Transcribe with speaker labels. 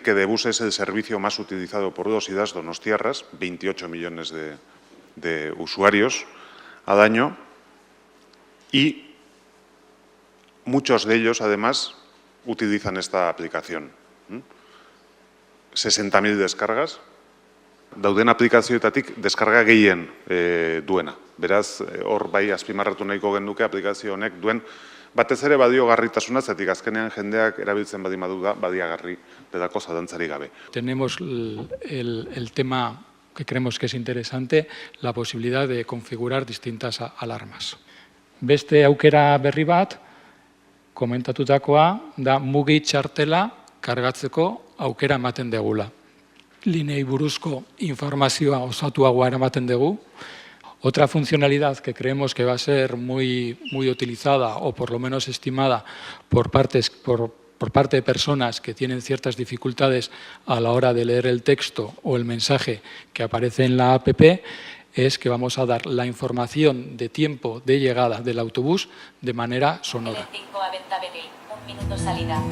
Speaker 1: decir que Debus es el servicio más utilizado por 2 donostiarras, 28 millones de usuarios al año, y muchos de ellos, además, utilizan esta aplicación. 60.000 descargas, dauden aplikazioetatik deskarga gehien duena. Beraz, hor bai azpimarratu nahiko genuke aplikazio honek duen batez ere baliogarritasuna, zergatik azkenean jendeak erabiltzen badu da baliagarri delako zalantzarik gabe.
Speaker 2: Tenemos el tema que creemos que es interesante, la posibilidad de configurar distintas alarmas. Beste aukera berri bat, komentatutakoa, da mugi txartela kargatzeko aukera ematen degula. Lineei buruzko informazioa osatuagoa eramaten dugu. Otra funcionalidad que creemos que va a ser muy utilizada o por lo menos estimada por parte de personas que tienen ciertas dificultades a la hora de leer el texto o el mensaje que aparece en la app es que vamos a dar la información de tiempo de llegada del autobús de manera sonora.
Speaker 3: L5 a Venta Benil, 1 minuto salida.